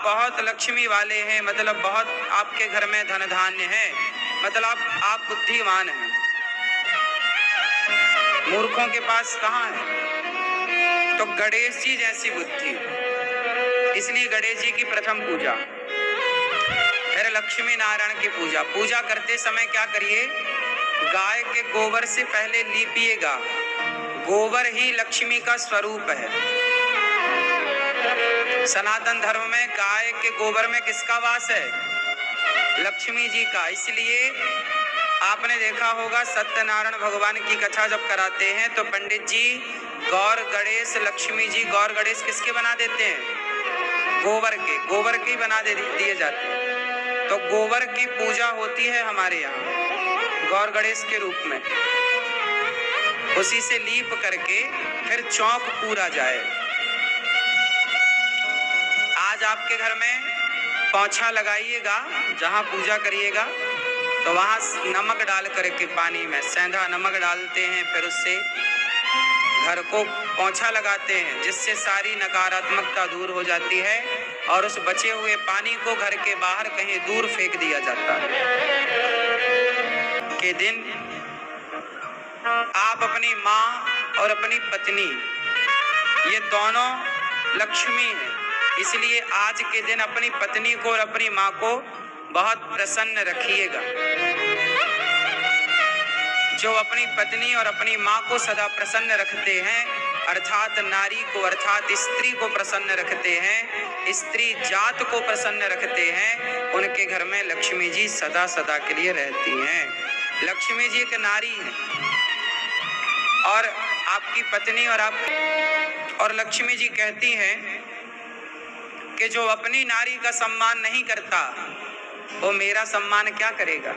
बहुत लक्ष्मी वाले हैं, मतलब बहुत आपके घर में धन धान्य है, मतलब आप बुद्धिमान हैं, मूर्खों के पास कहाँ है। तो गणेश जी जैसी बुद्धि, इसलिए गणेश जी की प्रथम पूजा। फिर लक्ष्मी नारायण की पूजा। पूजा करते समय क्या करिए, गाय के गोबर से पहले लीपिएगा। गोबर ही लक्ष्मी का स्वरूप है। सनातन धर्म में गाय के गोबर में किसका वास है, लक्ष्मी जी का। इसलिए आपने देखा होगा सत्यनारायण भगवान की कथा जब कराते हैं तो पंडित जी गौर गणेश लक्ष्मी जी, गौर गणेश किसके बना देते हैं, गोबर के ही बना दिए जाते हैं। तो गोबर की पूजा होती है हमारे यहाँ गौर गणेश के रूप में। उसी से लीप करके फिर चौक पूरा जाए। आज आपके घर में पोंछा लगाइएगा, जहाँ पूजा करिएगा तो वहाँ नमक डाल करके पानी में सेंधा नमक डालते हैं, फिर उससे घर को पोंछा लगाते हैं, जिससे सारी नकारात्मकता दूर हो जाती है और उस बचे हुए पानी को घर के बाहर कहीं दूर फेंक दिया जाता है। के दिन आप अपनी माँ और अपनी पत्नी ये दोनों लक्ष्मी हैं, इसलिए आज के दिन अपनी पत्नी को और अपनी माँ को बहुत प्रसन्न रखिएगा। जो अपनी पत्नी और अपनी माँ को सदा प्रसन्न रखते हैं, अर्थात नारी को अर्थात स्त्री को प्रसन्न रखते हैं, स्त्री जात को प्रसन्न रखते हैं, उनके घर में लक्ष्मी जी सदा सदा के लिए रहती हैं। लक्ष्मी जी एक नारी है और आपकी पत्नी और लक्ष्मी जी कहती हैं कि जो अपनी नारी का सम्मान नहीं करता वो मेरा सम्मान क्या करेगा।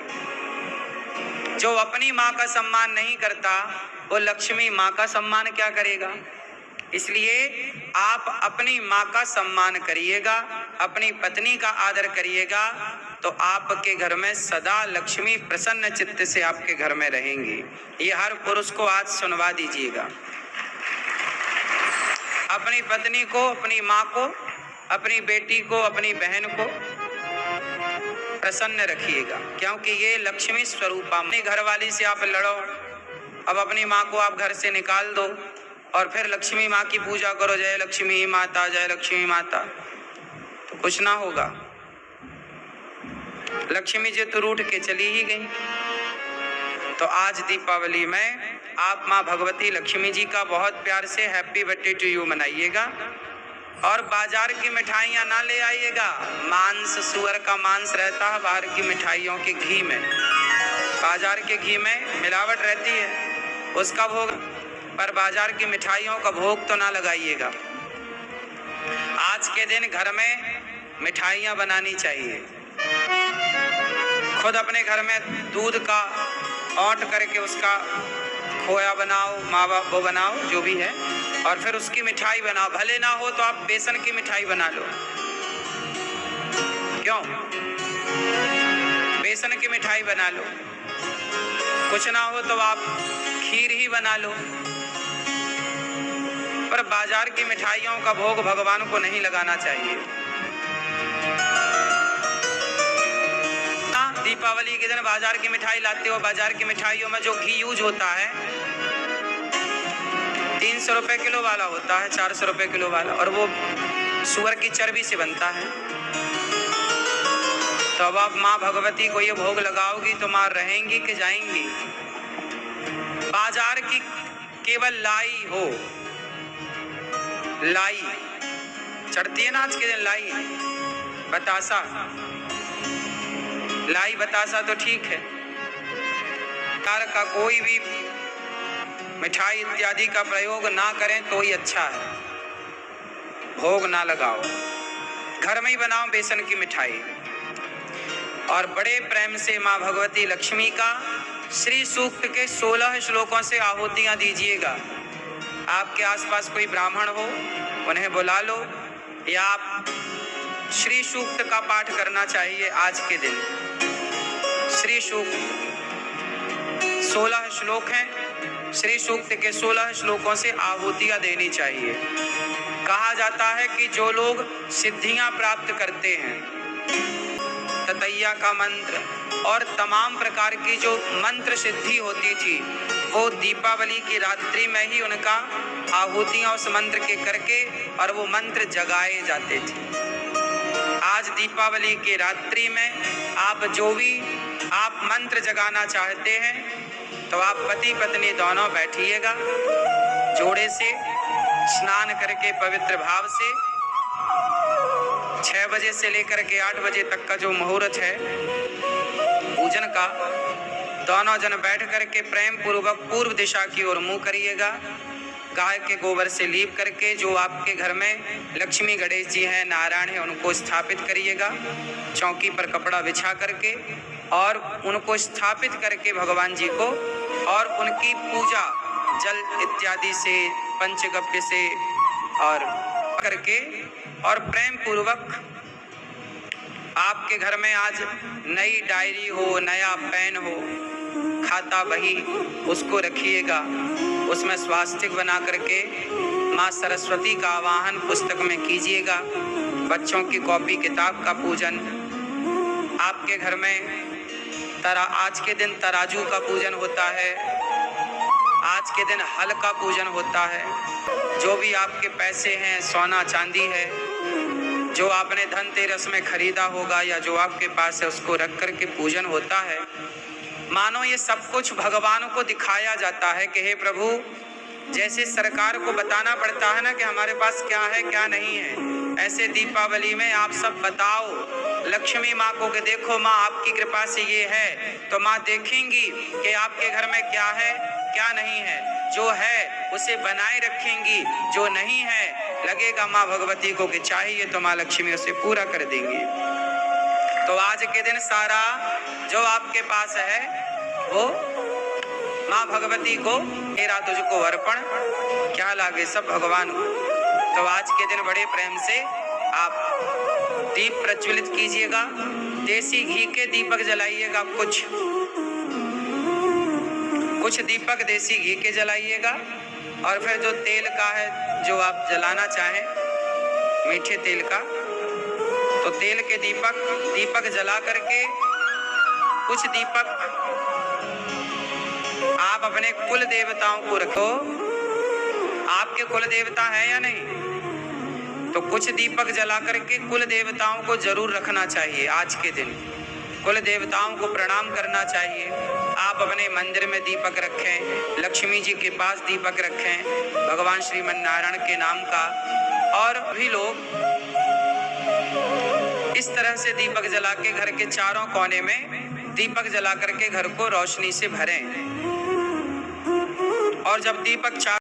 जो अपनी माँ का सम्मान नहीं करता वो लक्ष्मी माँ का सम्मान क्या करेगा। इसलिए आप अपनी माँ का सम्मान करिएगा, अपनी पत्नी का आदर करिएगा, तो आपके घर में सदा लक्ष्मी प्रसन्न चित्त से आपके घर में रहेंगी। ये हर पुरुष को आज सुनवा दीजिएगा। अपनी पत्नी को, अपनी माँ को, अपनी बेटी को, अपनी बहन को प्रसन्न रखिएगा, क्योंकि ये लक्ष्मी स्वरूप। अपनी घरवाली से आप लड़ो, अब अपनी माँ को आप घर से निकाल दो और फिर लक्ष्मी माँ की पूजा करो, जय लक्ष्मी माता, जय लक्ष्मी माता, तो कुछ ना होगा। लक्ष्मी जी तो रूठ के चली ही गई। तो आज दीपावली में आप माँ भगवती लक्ष्मी जी का बहुत प्यार से हैप्पी बर्थडे टू यू मनाइएगा और बाजार की मिठाइयाँ ना ले आइएगा। मांस, सुअर का मांस रहता है बाहर की मिठाइयों के घी में, बाजार के घी में मिलावट रहती है, उसका भोग, पर बाजार की मिठाइयों का भोग तो ना लगाइएगा। आज के दिन घर में मिठाइयाँ बनानी चाहिए। खुद अपने घर में दूध का औंट करके उसका खोया बनाओ, मावा वो बनाओ जो भी है, और फिर उसकी मिठाई बनाओ। भले ना हो तो आप बेसन की मिठाई बना लो, क्यों, बेसन की मिठाई बना लो। कुछ ना हो तो आप खीर ही बना लो, पर बाजार की मिठाइयों का भोग भगवान को नहीं लगाना चाहिए। दीपावली के दिन बाजार की मिठाई लाते हो, बाजार की मिठाइयों में जो घी यूज होता है 300 रुपए किलो वाला होता है, 400 रुपए किलो वाला, और वो सुअर की चर्बी से बनता है। तो अब आप माँ भगवती को ये भोग लगाओगी तो माँ रहेंगी कि जाएंगी। बाजार की केवल लाई हो, लाई चढ़ती है ना आज के दिन, लाई बतासा, लाई बतासा तो ठीक है, कार का कोई भी मिठाई इत्यादि का प्रयोग ना करें तो ही अच्छा है। भोग ना लगाओ, घर में ही बनाओ बेसन की मिठाई और बड़े प्रेम से माँ भगवती लक्ष्मी का श्री सूक्त के 16 श्लोकों से आहुतियाँ दीजिएगा। आपके आसपास कोई ब्राह्मण हो उन्हें बुला लो, या आप श्री सूक्त का पाठ करना चाहिए आज के दिन। श्री सूक्त 16 श्लोक हैं, श्री सूक्त के 16 श्लोकों से आहुतियाँ देनी चाहिए। कहा जाता है कि जो लोग सिद्धियां प्राप्त करते हैं, ततैया का मंत्र और तमाम प्रकार की जो मंत्र सिद्धि होती थी, वो दीपावली की रात्रि में ही उनका आहुतियां उस मंत्र के करके और वो मंत्र जगाए जाते थे। आज दीपावली की रात्रि में आप जो भी आप मंत्र जगाना चाहते हैं, तो आप पति पत्नी दोनों बैठिएगा, जोड़े से स्नान करके पवित्र भाव से 6 बजे से लेकर के 8 बजे तक का जो मुहूर्त है पूजन का, दोनों जन बैठ करके प्रेम पूर्वक पूर्व दिशा की ओर मुंह करिएगा। गाय के गोबर से लीप करके जो आपके घर में लक्ष्मी गणेश जी हैं, नारायण हैं, उनको स्थापित करिएगा। चौकी पर कपड़ा बिछा करके और उनको स्थापित करके भगवान जी को और उनकी पूजा जल इत्यादि से, पंचगव्य से और करके और प्रेम पूर्वक आपके घर में आज नई डायरी हो, नया पेन हो, खाता बही, उसको रखिएगा। उसमें स्वास्तिक बना करके माँ सरस्वती का आवाहन पुस्तक में कीजिएगा। बच्चों की कॉपी किताब का पूजन, आपके घर में आज के दिन तराजू का पूजन होता है, आज के दिन हल का पूजन होता है। जो भी आपके पैसे हैं, सोना चांदी है, जो आपने धनतेरस में खरीदा होगा या जो आपके पास है, उसको रख कर के पूजन होता है। मानो ये सब कुछ भगवान को दिखाया जाता है कि हे प्रभु, जैसे सरकार को बताना पड़ता है ना कि हमारे पास क्या है क्या नहीं है, ऐसे दीपावली में आप सब बताओ लक्ष्मी माँ को कि देखो माँ, आपकी कृपा से ये है, तो माँ देखेंगी कि आपके घर में क्या है क्या नहीं है। जो है उसे बनाए रखेंगी, जो नहीं है लगेगा माँ भगवती को कि चाहिए तो माँ लक्ष्मी उसे पूरा कर देंगी। तो आज के दिन सारा जो आपके पास है वो माँ भगवती को, मेरा तुझको अर्पण, क्या लागे सब भगवान को। तो आज के दिन बड़े प्रेम से आप दीप प्रज्वलित कीजिएगा। देसी घी के दीपक जलाइएगा, कुछ दीपक देसी घी के जलाइएगा। और फिर जो तेल का है, जो आप जलाना चाहें मीठे तेल का, तो तेल के दीपक जला करके कुछ दीपक आप अपने कुल देवताओं को रखो। आपके कुल देवता है या नहीं, तो कुछ दीपक जला करके कुल देवताओं को जरूर रखना चाहिए। आज के दिन कुल देवताओं को प्रणाम करना चाहिए। आप अपने मंदिर में दीपक रखें, लक्ष्मी जी के पास दीपक रखें, भगवान श्रीमन नारायण के नाम का। और भी लोग इस तरह से दीपक जला के घर के चारों कोने में दीपक जला करके घर को रोशनी से भरें। और जब दीपक